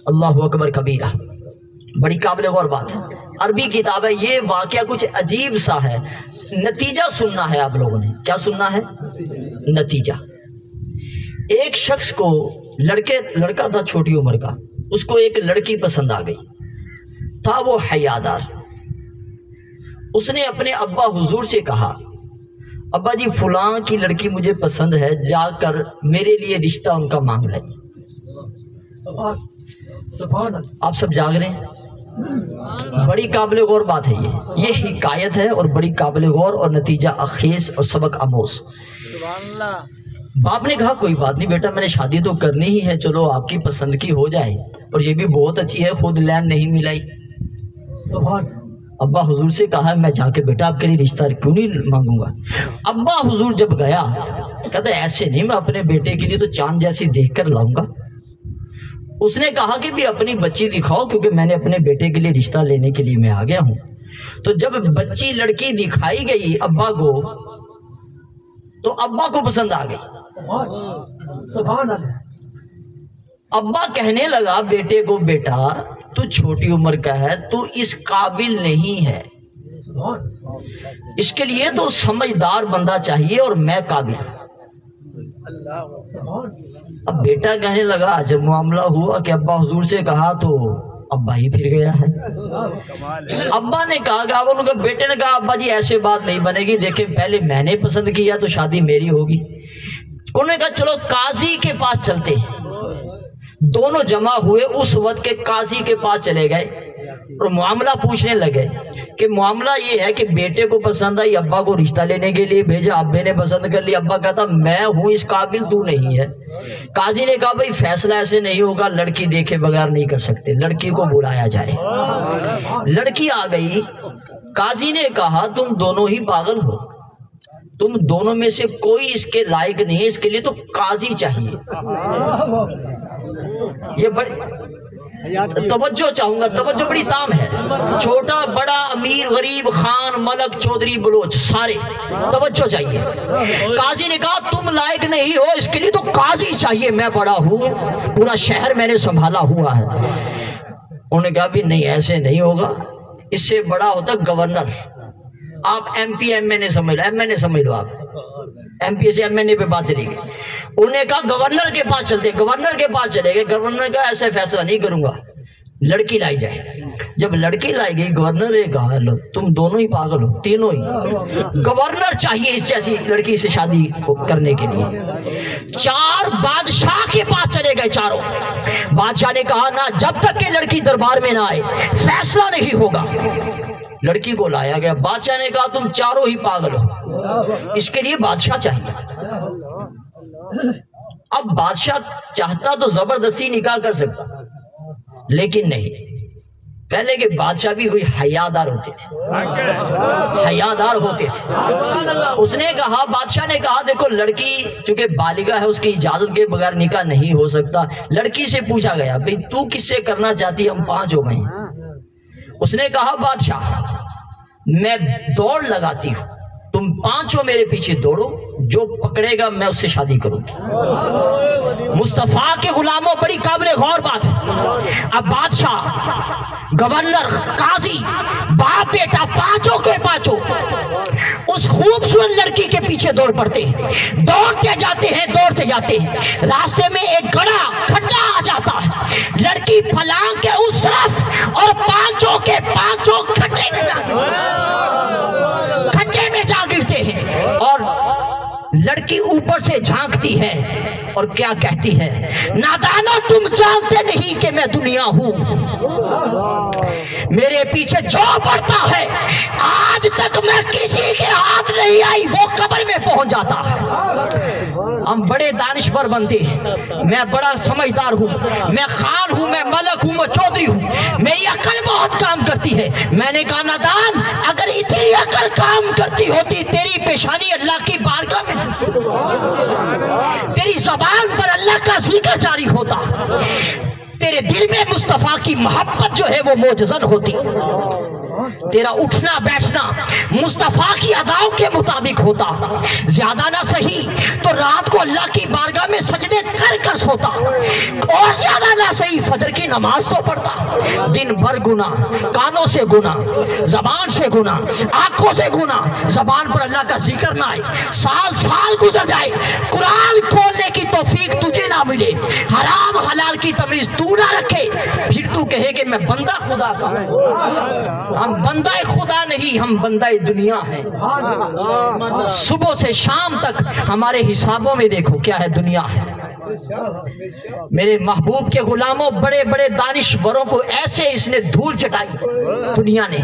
اللہ اکبر کبیرہ، بڑی قابل غور بات ہے، عربی کتاب ہے۔ یہ واقعہ کچھ عجیب سا ہے، نتیجہ سننا ہے آپ لوگوں نے۔ کیا سننا ہے؟ نتیجہ۔ ایک شخص کو لڑکا تھا چھوٹی عمر کا، اس کو ایک لڑکی پسند آ گئی، تھا وہ حیادار۔ اس نے اپنے ابا حضور سے کہا، ابا جی فلاں کی لڑکی مجھے پسند ہے، جا کر میرے لیے رشتہ ان کا مانگ لیں۔ آپ سب جاگ رہے ہیں؟ بڑی قابل غور بات ہے یہ حکایت ہے اور بڑی قابل غور اور نتیجہ اخیز اور سبق آموز۔ باپ نے کہا کوئی بات نہیں بیٹا، میں نے شادی تو کرنی ہی ہے، چلو آپ کی پسند کی ہو جائے، اور یہ بھی بہت اچھی ہے، خود لین نہیں ملائی۔ ابا حضور سے کہا میں جا کے بیٹا آپ کے لیے رشتہ کیوں نہیں مانگوں گا۔ ابا حضور جب گیا کہتا ایسے نہیں، میں اپنے بیٹے کے لیے تو چاند جیسی دیکھ کر لاؤں گا۔ اس نے کہا کہ بھی اپنی بچی دکھاؤ، کیونکہ میں نے اپنے بیٹے کے لیے رشتہ لینے کے لیے میں آ گیا ہوں۔ تو جب بچی لڑکی دکھائی گئی ابا کو، تو ابا کو پسند آ گئی۔ سبحان اللہ۔ ابا کہنے لگا بیٹے کو، بیٹا تو چھوٹی عمر کا ہے، تو اس قابل نہیں ہے، اس کے لیے تو سمجھدار بندہ چاہیے، اور میں قابل ہوں۔ اب بیٹا کہنے لگا جب معاملہ ہوا کہ ابا حضور سے کہا تو ابا ہی پھر گیا ہے۔ ابا نے کہا کہ ان کے بیٹے نے کہا ابا جی ایسے بات نہیں بنے گی، دیکھیں پہلے میں نے پسند کیا تو شادی میری ہوگی۔ انہوں نے کہا چلو قاضی کے پاس چلتے ہیں۔ دونوں جمع ہوئے، اس وقت کے قاضی کے پاس چلے گئے اور معاملہ پوچھنے لگے کہ معاملہ یہ ہے کہ بیٹے کو پسند آئی، ابا کو رشتہ لینے کے لیے بھیجا، ابے نے پسند کر لیا۔ ابا کہتا میں ہوں اس قابل، تو نہیں ہے۔ قاضی نے کہا بھائی فیصلہ ایسے نہیں ہوگا، لڑکی دیکھے بغیر نہیں کر سکتے، لڑکی کو بلایا جائے۔ لڑکی آ گئی، قاضی نے کہا تم دونوں ہی پاگل ہو، تم دونوں میں سے کوئی اس کے لائق نہیں ہے، اس کے لیے تو قاضی چاہیے۔ یہ بڑی توجہ چاہوں گا، توجہ بڑی تام ہے، چھوٹا بڑا امیر غریب خان ملک چودھری بلوچ سارے توجہ چاہیے۔ قاضی نے کہا تم لائق نہیں ہو، اس کے لیے تو قاضی چاہیے، میں بڑا ہوں، پورا شہر میں نے سنبھالا ہوا ہے۔ انہوں نے کہا بھی نہیں ایسے نہیں ہوگا، اس سے بڑا ہوتا گورنر۔ آپ ایم پی ایم این اے سمجھ لو، ایم این اے سمجھ لو، آپ ایم پی سے ایم این اے پہ بات چلی گئی۔ انہوں نے کہا گورنر کے پاس چلتے، گورنر کے پاس چلے گئے۔ گورنر نے کہا ایسے فیصلہ نہیں کروں گا، لڑکی لائی جائے۔ جب لڑکی لائی گئی گورنر نے کہا لو تم دونوں ہی پاگل ہو، تینوں ہی، گورنر چاہیے اس جیسی لڑکی سے شادی کرنے کے لیے۔ چار بادشاہ کے پاس چلے گئے چاروں۔ بادشاہ نے کہا نہ، جب تک کہ لڑکی دربار میں نہ آئے فیصلہ نہیں ہوگا۔ لڑکی کو لایا گیا، بادشاہ نے کہا تم چاروں ہی پاگل ہو، اس کے لیے بادشاہ چاہیے۔ اب بادشاہ چاہتا تو زبردستی نکاح کر سکتا، لیکن نہیں، پہلے کے بادشاہ بھی کوئی حیادار ہوتے تھے، حیادار ہوتے تھے۔ اس نے کہا، بادشاہ نے کہا دیکھو لڑکی چونکہ بالغہ ہے، اس کی اجازت کے بغیر نکاح نہیں ہو سکتا۔ لڑکی سے پوچھا گیا بھئی تو کس سے کرنا چاہتی ہے، ہم 5 ہو گئے۔ اس نے کہا بادشاہ میں دوڑ لگاتی ہوں، تم 5 میرے پیچھے دوڑو، جو پکڑے گا میں اس سے شادی کروں گی۔ مصطفیٰ کے غلاموں بڑی قابل غور بات ہے۔ اب بادشاہ، گورنر، قاضی، باپ بیٹا 5 کے 5 اس خوبصورت لڑکی کے پیچھے دوڑ پڑتے ہیں، دوڑتے جاتے ہیں، دوڑتے جاتے ہیں۔ راستے میں ایک گڑا کھڈا آ جاتا ہے، لڑکی پھلانگ کے اس طرف اور 5 کے 5 کھڈے میں جا گرتے ہیں، اور لڑکی اوپر سے جھانکتی ہے اور کیا کہتی ہے، نادانو تم جانتے نہیں کہ میں دنیا ہوں، میرے پیچھے جو پڑتا ہے آج تک میں کسی کے ہاتھ نہیں آئی، وہ قبر میں پہنچ جاتا ہے۔ ہم بڑے دانشور بنتے ہیں، میں بڑا سمجھدار ہوں، میں خان ہوں، میں ملک ہوں، میں چودھری ہوں، میری عقل بہت کام کرتی ہے۔ میں نے کہا نادان اگر اتنی عقل کام کرتی ہوتی تیری پیشانی اللہ کی بارگاہ میں، تیری زبان پر اللہ کا ذکر جاری ہوتا، تیرے دل میں مصطفیٰ کی محبت جو ہے وہ معجزن ہوتی۔ تیرا اٹھنا بیٹھنا مصطفیٰ کی اداؤں کے مطابق ہوتا، زیادہ نہ صحیح تو رات کو اللہ کی بارگاہ میں سجدے کر کر سوتا، اور زیادہ نہ صحیح فجر کی نماز تو پڑھتا۔ دن بھر گناہ، کانوں سے گناہ، زبان سے گناہ، آنکھوں سے گناہ، زبان پر اللہ کا ذکر نہ آئے، سال سال گزر جائے، قرآن کھولنے کی توفیق تجھے نہ ملے، حرام حلال کی تمیز تو نہ رکھے، پھر تو کہے کہ میں بندہ خدا کا ہوں۔ ہم بندہ خدا نہیں، ہم بندہ دنیا ہیں۔ صبح سے شام تک ہمارے حسابوں میں دیکھو کیا ہے، دنیا ہے۔ میرے محبوب کے غلاموں، بڑے بڑے دانشوروں کو ایسے اس نے دھول چٹائی دنیا نے،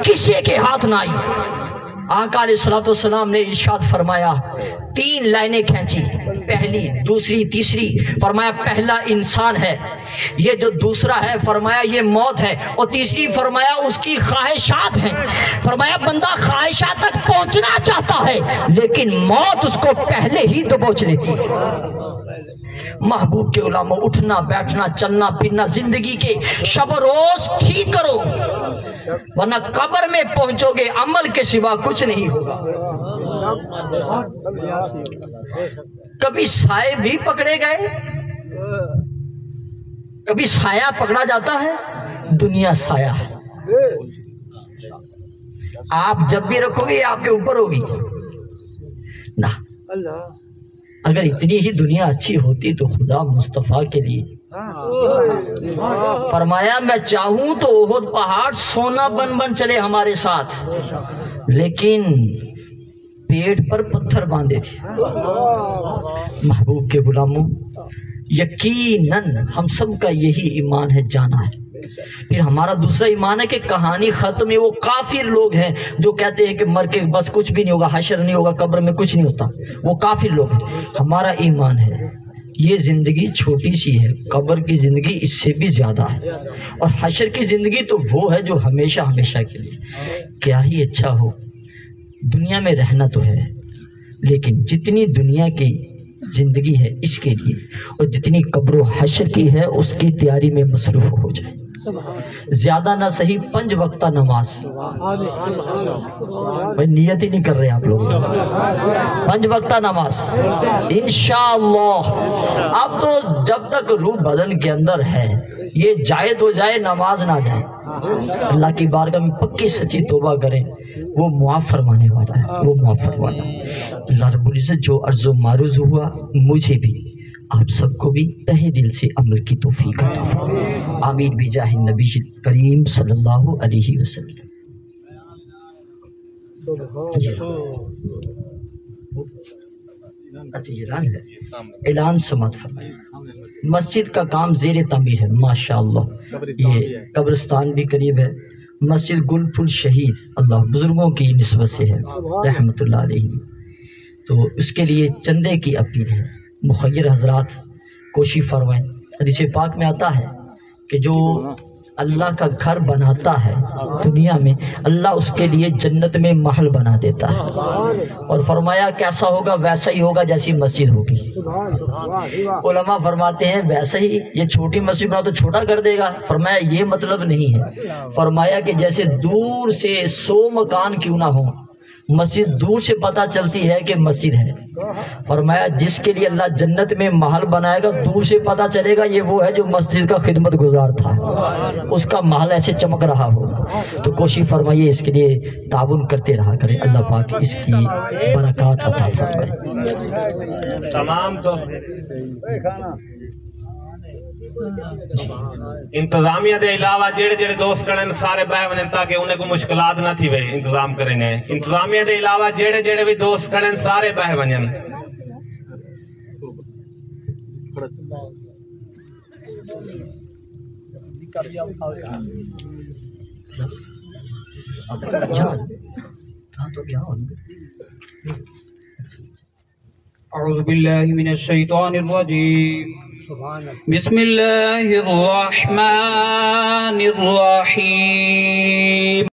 کسی کے ہاتھ نہ آئی۔ آقا علیہ الصلوۃ والسلام نے ارشاد فرمایا، 3 لائنیں کھینچی، پہلی دوسری تیسری، فرمایا پہلا انسان ہے، یہ جو دوسرا ہے فرمایا یہ موت ہے، اور تیسری فرمایا اس کی خواہشات ہیں۔ فرمایا بندہ خواہشات تک پہنچنا چاہتا ہے لیکن موت اس کو پہلے ہی دبوچ لیتی ہے۔ محبوب کے غلاموں، اٹھنا بیٹھنا چلنا پھرنا زندگی کے شب و روز ٹھیک کرو، ورنہ قبر میں پہنچو گے عمل کے سوا کچھ نہیں ہوگا۔ کبھی سائے بھی پکڑے گئے، کبھی سایہ پکڑا جاتا ہے، دنیا سایہ ہے۔ آپ جب بھی رکھو گے آپ کے اوپر ہوگی نہ۔ اگر اتنی ہی دنیا اچھی ہوتی تو خدا مصطفیٰ کے لیے فرمایا میں چاہوں تو احد پہاڑ سونا بن بن چلے ہمارے ساتھ، لیکن پیٹ پر پتھر باندھے تھے۔ محبوب کے غلاموں، یقیناً ہم سب کا یہی ایمان ہے، جانا ہے۔ پھر ہمارا دوسرا ایمان ہے کہ کہانی ختم ہے۔ وہ کافر لوگ ہیں جو کہتے ہیں کہ مر کے بس کچھ بھی نہیں ہوگا، حشر نہیں ہوگا، قبر میں کچھ نہیں ہوتا، وہ کافر لوگ ہیں۔ ہمارا ایمان ہے یہ زندگی چھوٹی سی ہے، قبر کی زندگی اس سے بھی زیادہ ہے، اور حشر کی زندگی تو وہ ہے جو ہمیشہ ہمیشہ کے لیے۔ کیا ہی اچھا ہو، دنیا میں رہنا تو ہے، لیکن جتنی دنیا کی زندگی ہے اس کے لیے، اور جتنی قبر و حشر کی ہے اس کی تیاری میں مصروف ہو جائے۔ زیادہ نہ صحیح 5 وقتہ نماز، بھائی نیت ہی نہیں کر رہے آپ لوگ، 5 وقتہ نماز انشاءاللہ۔ اب تو جب تک روح بدن کے اندر ہے یہ جائز ہو جائے نماز نہ جائے، اللہ کی بارگاہ میں پکی سچی توبہ کریں، وہ معاف فرمانے والا ہے، وہ معاف فرمانا۔ اللہ رب العزت جو عرض و معروض ہوا مجھے بھی آپ سب کو بھی تہہ دل سے عمل کی توفیق عطا فرمائے، آمین بجاہ النبی کریم صلی اللہ علیہ وسلم۔ اچھا یہ اعلان ہے، اعلان سماعت فرمائے۔ مسجد کا کام زیر تعمیر ہے ماشاءاللہ، یہ قبرستان بھی قریب ہے، مسجد گل پھل شہید اللہ بزرگوں کی نسبت سے ہے رحمت اللہ علیہ، تو اس کے لیے چندے کی اپیل ہے، مخیر حضرات کوشش فرمائیں۔ حدیث پاک میں آتا ہے کہ جو اللہ کا گھر بناتا ہے دنیا میں، اللہ اس کے لیے جنت میں محل بنا دیتا ہے، اور فرمایا کیسا ہوگا، ویسا ہی ہوگا جیسی مسجد ہوگی۔ علماء فرماتے ہیں ویسا ہی، یہ چھوٹی مسجد بنا تو چھوٹا کر دے گا، فرمایا یہ مطلب نہیں ہے، فرمایا کہ جیسے دور سے 100 مکان کیوں نہ ہوں، مسجد دور سے پتہ چلتی ہے کہ مسجد ہے، فرمایا جس کے لیے اللہ جنت میں محل بنائے گا دور سے پتہ چلے گا یہ وہ ہے جو مسجد کا خدمت گزار تھا، اس کا محل ایسے چمک رہا ہوگا۔ تو کوشش فرمائیے اس کے لیے تعاون کرتے رہا کریں، اللہ پاک اس کی برکات عطا فرمائے۔ تمام تو انتظامیہ دے علاوہ جڑے جڑے دوست کڑن سارے بہ ونن تاکہ انہیں کو مشکلات نہ تھی وے انتظام کریں گے۔ انتظامیہ دے علاوہ جڑے جڑے بھی دوست کڑن سارے بہ ونن۔ اعوذ باللہ من الشیطان الرجیم، بسم اللہ الرحمن الرحیم۔